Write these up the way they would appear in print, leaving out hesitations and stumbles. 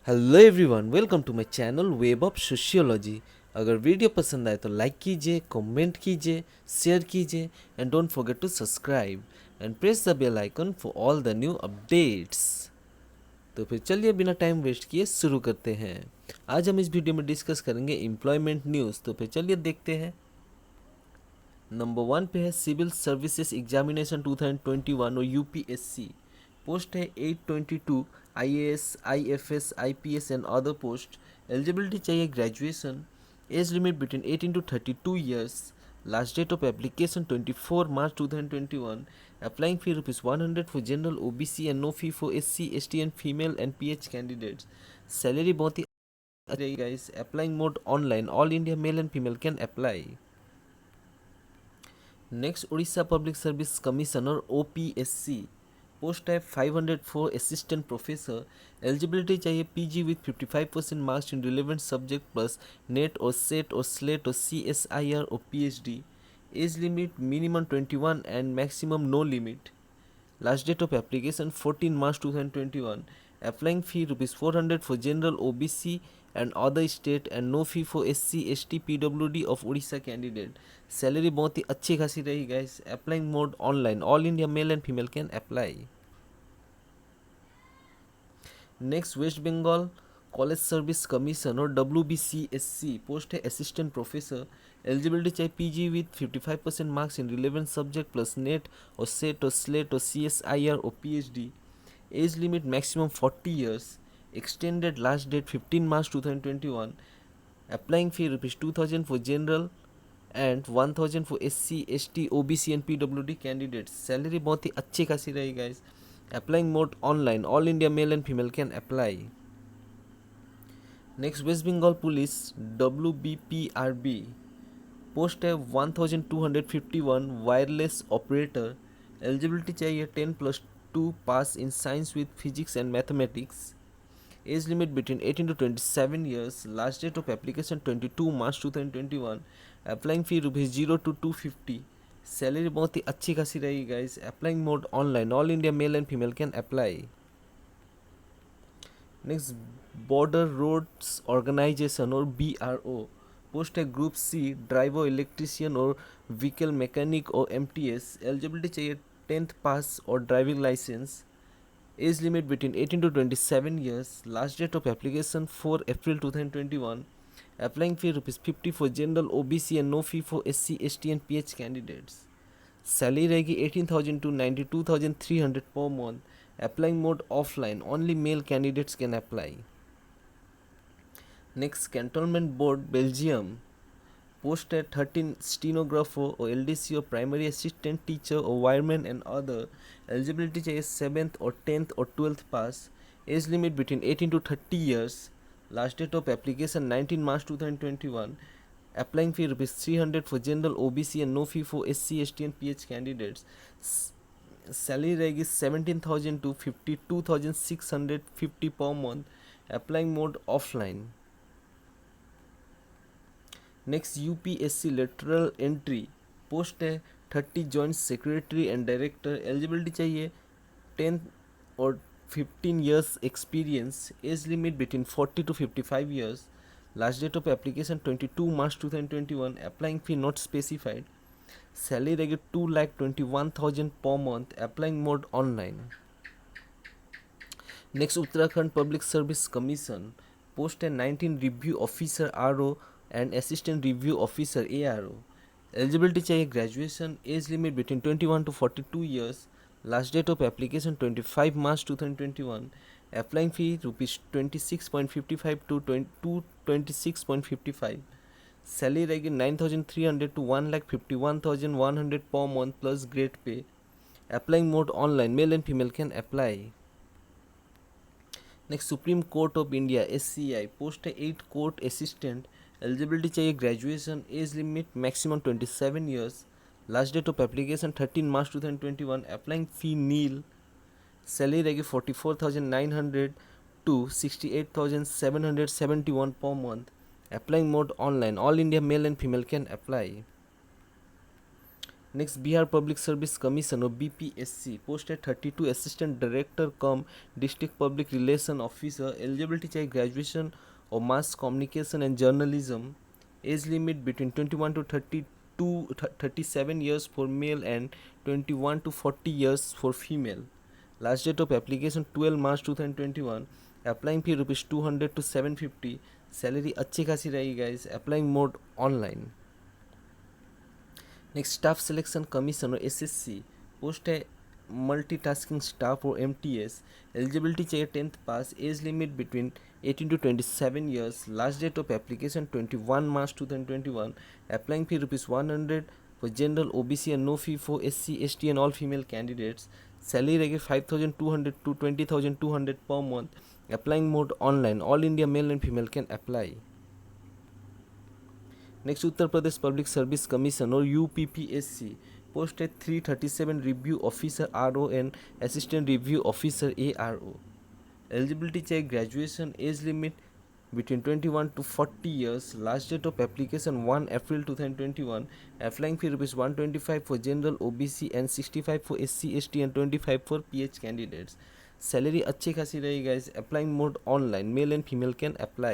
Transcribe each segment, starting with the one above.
Hello everyone, welcome to my channel web of sociology. अगर video पसंद आए तो लाइक कीजिए, कमेंट कीजिए, शेयर कीजिए and don't forget to subscribe and press the bell icon for all the new updates. तो फिर चलिए बिना टाइम वेस्ट किए शुरू करते हैं। आज हम इस वीडियो में डिस्कस करेंगे एम्प्लॉयमेंट न्यूज़। तो फिर चलिए देखते हैं। नंबर 1 पे है सिविल सर्विसेज एग्जामिनेशन 2021 और यूपीएससी। पोस्ट है 822 IAS, IFS, IPS and other post. Eligibility चाहिए graduation. Age limit between 18 to 32 years. Last date of application 24 March 2021. Applying fee ₹100 for general OBC and no fee for SC, ST and female and PH candidates. Salary बहुत ही अच्छी रहेगी guys. Applying mode online. All India male and female can apply. Next Orissa public service commissioner OPSC. Post है 504 assistant professor. Eligibility चाहिए PG with 55% marks in relevant subject plus NET और SET और SLET और CSIR और PhD. Age limit minimum 21 and maximum no limit. Last date of application 14 March 2021. Applying fee ₹400 for general OBC and other state and no fee for SC, ST, PWD of Odisha candidate. Salary बहुत ही अच्छी खासी रही guys. Applying mode online. All India male and female can apply. Next waste Bengal college service commission और WBCSC। Post है assistant professor. Eligibility चाहिए PG with 55% marks in relevant subject plus NET और SET और स्लेट और CSIR और PhD। Age limit maximum 40 years। Extended last date 15 March 2021। Applying fee ₹2000 for general and 1000 for SC, ST, OBC and PWD candidates. Salary बहुत ही अच्छी खासी रही guys. Applying mode online. All India male and female can apply. Next waste Bengal police WBPRB। Post है 1251 wireless operator. Eligibility चाहिए 10+2 pass in science with physics and mathematics. Age limit between 18 to 27 years. Last date of application 22 March 2021. Applying fee ₹0 to 250. Salary बहुत ही अच्छी खासी रहेगी guys. Applying mode online. All India male and female can apply. Next border roads organisation और BRO। Post है group C driver electrician और vehicle mechanic और MTS। Eligibility चाहिए 10th पास और driving licence. Age limit between 18 to 27 years. Last date of application 4 April 2021. Applying fee ₹50 for general OBC and no fee for SC, ST and PH candidates. Salary रहेगी 18,000 to 92,300 per month. Applying mode offline. Only male candidates can apply. Next cantonment board Belgium. Post है 13 stenographer और LDC और primary assistant teacher और wireman and other. Eligibility चाहिए 7th और 10th और 12th pass. Age limit between 18 to 30 years. Last date of application 19 March 2021. Applying fee ₹300 for general OBC and no fee for SC, ST and PH candidates. Salary रहेगी 17,000 to 52,650 per month. Applying mode offline. Next UPSC lateral entry. Post है 30 joint secretary and director. Eligibility चाहिए 10 और 15 years experience. Age limit between 40 to 55 years. Last date of application 22 March 2021. Applying fee not specified. Salary रहेगी 2,21,000 पर month. Applying mode online. Next Uttarakhand Public service Commission. Post है 19 review officer RO and assistant review officer ARO। Eligibility चाहिए graduation. Age limit between 21 to 42 years. Last date of application 25 March 2021. Applying fee ₹26.55 to 26.55। Salary रहेगी 9,300 to 1,51,100 per month plus grade pay. Applying mode online. Male and female can apply. Next supreme court of India SCI। Post है 8 court assistant. Eligibility चाहिए graduation. Age limit maximum 27 years. Last date of application 13 March 2021. Applying fee nil. Salary रहेगी 44,900 to 68,771 per month. Applying mode online. All India male and female can apply. Next, Bihar Public Service Commission or BPSC, post at 32, Assistant Director cum District Public Relation Officer, eligibility चाहिए graduation or mass communication and journalism, age limit between 21 to 37 years for male and 21 to 40 years for female. Last date of application 12 March 2021. Applying fee rupees 200 to 750. Salary अच्छी खासी रहेगी guys. Applying mode online. Next staff selection commission और SSC, post है multitasking staff और MTS, eligibility चाहिए 10th pass, age limit between 18 to 27 years, last date of application 21 March 2021, applying fee ₹100 for general OBC and no fee for SC ST and all female candidates, salary रहेगी 5,200 to 20,200 per month, applying mode online, all India male and female can apply. Next Uttar Pradesh public service commission और UPPSC, post है 337 review officer RO and assistant review officer ARO, eligibility चाहिए graduation, age limit between 21 to 40 years, last date of application 1 April 2021, applying fee ₹125 for general OBC and 65 for SC ST and 25 for PH candidates. Salary अच्छी खासी रहेगी guys. Applying mode online, male and female can apply.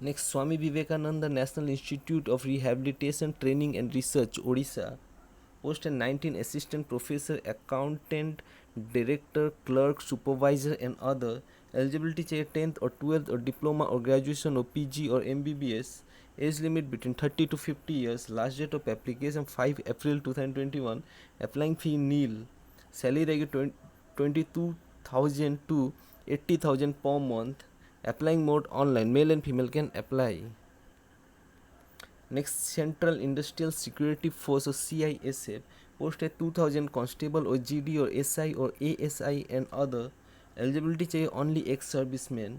Next, Swami Vivekananda National Institute of Rehabilitation Training and Research, Odisha, post and 19 assistant professor, accountant, director, clerk, supervisor and other, eligibility चाहिए 10th or 12th or diploma or graduation or PG or MBBS, age limit between 30 to 50 years, last date of application 5 April 2021, applying fee nil, salary रहेगी 22,000 to 80,000 per month, applying mode online, male and female can apply. Next, Central Industrial Security Force or CISF, post है 2000 constable or GD or SI or ASI and other, eligibility चाहिए only ex servicemen,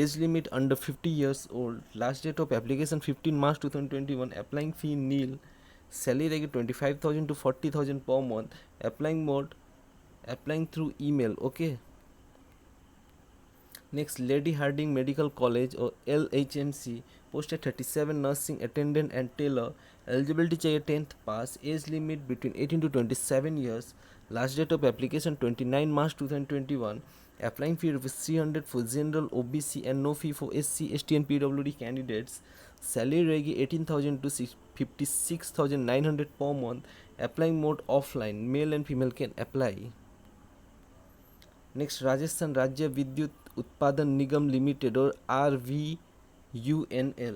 age limit under 50 years old, last date of application 15 March 2021, applying fee nil, salary रहेगी 25,000 to 40,000 per month, applying mode, applying through email. Okay. Next, Lady Harding Medical College or LHMC, post है 37 nursing attendant and tailor, eligibility चाहिए 10th pass, age limit between 18 to 27 years, last date of application 29 March 2021, applying fee ₹300 for general OBC and no fee for SC ST and PWD candidates, salary रहेगी 18,000 to 56,900 per month, applying mode offline, male and female can apply. Next, Rajasthan राज्य विद्युत उत्पादन निगम limited और RVUNL,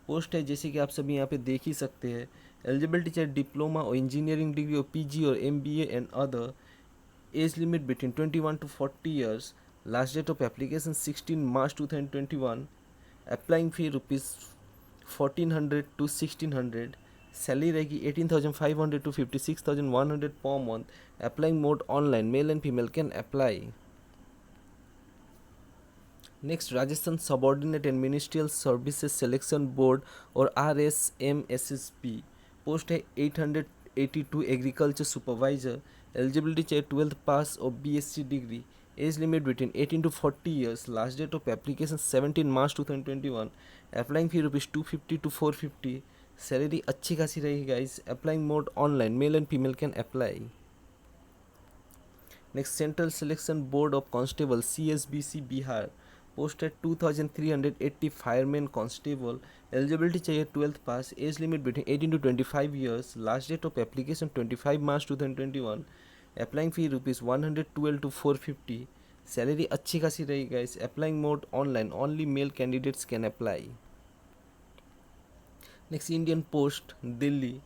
post है जैसे कि आप सभी यहाँ पे देख ही सकते हैं, एलिजिबिलिटी चाहिए डिप्लोमा और इंजीनियरिंग डिग्री और PG और MBA and other, age limit between 21 to 40 years, last date of application 16 March 2021, applying fee ₹1,400 to 1,600, salary रहेगी 18,500 to 56,100 per month, applying mode online, male and female can apply. Next, Rajasthan subordinate and ministerial services selection board और RSMSSB, post है 882 agriculture supervisor, eligibility चाहिए 12th pass और BSc degree, age limit between 18 to 40 years, last date of application 17 March 2021, applying fee ₹250 to 450, salary अच्छी खासी रहेगी guys, applying mode online, male and female can apply. Next, central selection board of constable CSBC Bihar, post है 2380 fireman constable, eligibility चाहिए 12th pass, age limit between 18 to 25 years, last date of application 25 March 2021, applying fee ₹112 to 450, salary अच्छी खासी रहेगी guys, applying mode online, only male candidates can apply. Next, Indian post Delhi,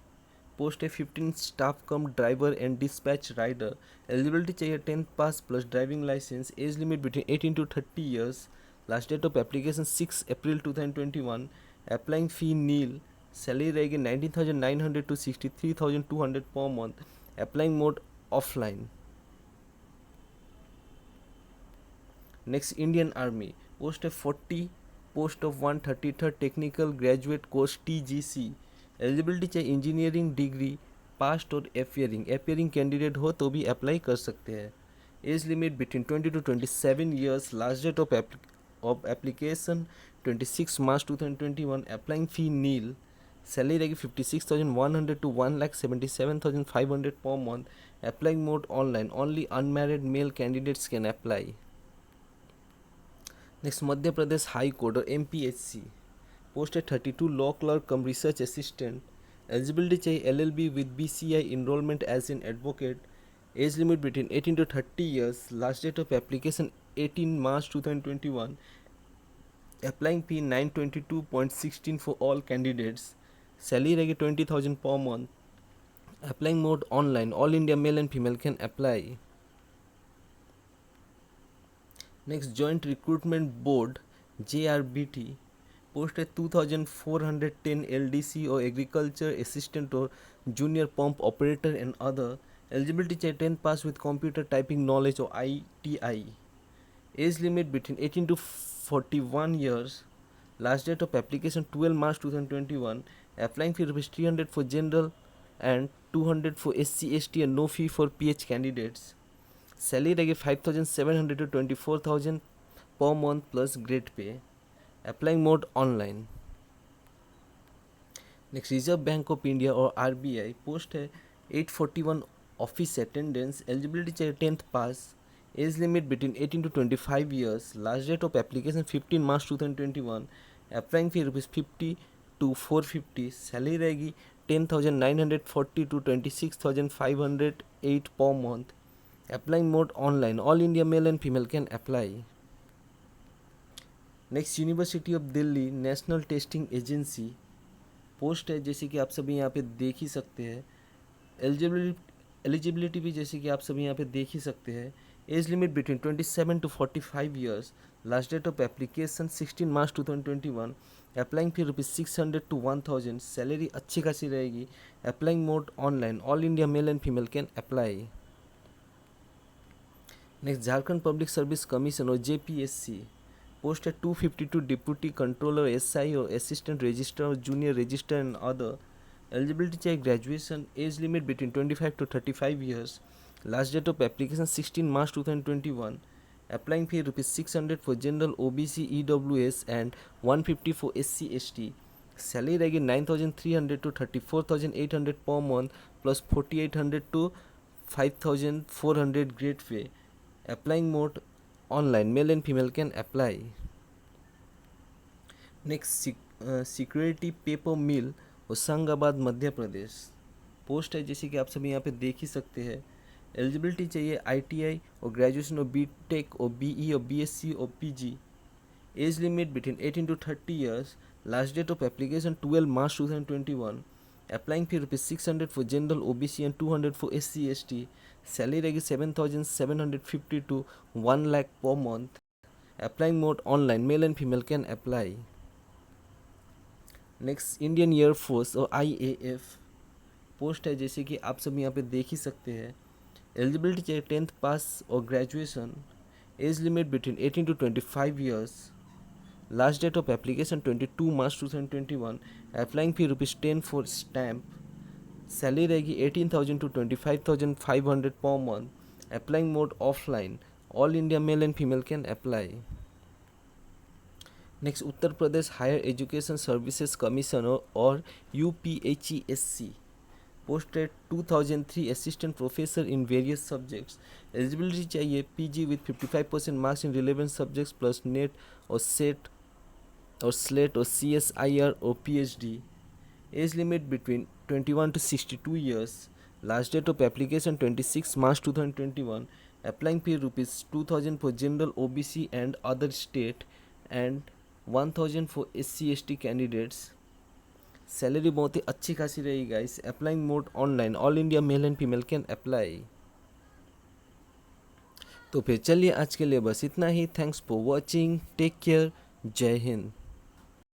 post है 15 staff cum driver and dispatch rider, eligibility चाहिए 10th pass plus driving licence, age limit between 18 to 30 years, last date of application 6 April 2021, applying fee nil, salary रहेगी 19,900 to 63,200 per month, applying mode offline. Next, Indian army, post है 40, post of 133rd technical graduate course TGC, eligibility चाहिए engineering degree passed और appearing candidate हो तो भी apply कर सकते हैं, age limit between 20 to 27 years, last date of application 26 March 2021, applying fee nil, salary रहेगी 56,100 to 1,77,500 per month. Applying mode online. Only unmarried male candidates can apply. Next, Madhya Pradesh High Court or MPHC. Post है 32 law clerk cum research assistant. Eligibility चाहिए LLB with BCI enrollment as an advocate. Age limit between 18 to 30 years. Last date of application 18 March 2021. Applying fee 922.16 for all candidates. Salary रहेगी 20,000 per month. Applying mode online. All India male and female can apply. Next, Joint Recruitment Board JRBT. Post है 2410 LDC or agriculture assistant or junior pump operator and other. Eligibility चाहिए 10 pass with computer typing knowledge or ITI. Age limit between 18 to 41 years. Last date of application 12 March 2021. Applying fee rupees 300 for general and 200 for SC ST and no fee for PH candidates. Salary रहेगी 5,700 to 24,000 per month plus grade pay. Applying mode online. Next, Reserve Bank of India or RBI. Post है 841 office attendance. Eligibility चाहिए 10th pass. Age limit between 18 to 25 years. Last date of application 15 March 2021. Applying fee rupees 50 to 450. Salary रहेगी 10,940 to 26,508 per month. Applying mode online. All India male and female can apply. Next, university of Delhi national testing agency. Post है जैसे कि आप सभी यहाँ पे देख ही सकते हैं. एलिजिबिलिटी भी जैसे कि आप सभी यहाँ पे देख ही सकते हैं. Age limit between 27 to 45 years. Last date of application 16 March 2021. Applying fee rupees 600 to 1,000. Salary अच्छी खासी रहेगी. Applying mode online. All India male and female can apply. Next, Jharkhand public service commission और JPSC. पोस्ट है 252 deputy controller SI और assistant registrar और junior registrar and other. Eligibility चाहिए graduation. Age limit between 25 to 35 years. Last date of application 16 March 2021. Applying fee rupees 600 for general OBC EWS and 150 for SC ST. Salary रहेगी 9,300 to 34,800 per month plus 4,800 to 5,400 grade pay. Applying mode online. Male and female can apply. Next, security paper mill Hoshangabad Madhya Pradesh. Post है जैसे कि आप सभी यहाँ पे देख ही सकते हैं. एलिजिबिलिटी चाहिए ITI और ग्रेजुएशन और BTech और BE और BSc और PG. Age limit between 18 to 30 years. Last date of application 12 March 2021. Applying fee rupees 600 for general OBC and 200 for SC ST. Salary रहेगी 7,750 to 1 lakh per month. Applying mode online. Male and female can apply. Next, Indian Air Force और IAF. Post है जैसे कि आप सब यहाँ पे देख ही सकते हैं. एलिजिबिलिटी चाहिए 10th पास और graduation. Age limit between 18 to 25 years. Last date of application 22 March 2021. Applying fee rupees 10 for stamp. Salary रहेगी 18,000 to 25,500 per month. Applying mode offline. All India male and female can apply. Next, Uttar Pradesh higher education services commission और UPHESC. Post है 2003 assistant professor in various subjects. Eligibility चाहिए PG with 55% marks in relevant subjects plus NET और SET और SLET और CSIR और PhD. Age limit between 21 to 62 years. Last date of application 26 March 2021. Applying fee rupees 2,000 for general OBC and other state and 1,000 for SC ST candidates. सैलरी बहुत ही अच्छी खासी रहेगी guys. Applying mode online. All India male and female can apply. तो फिर चलिए आज के लिए बस इतना ही. Thanks for watching. Take care. जय हिंद.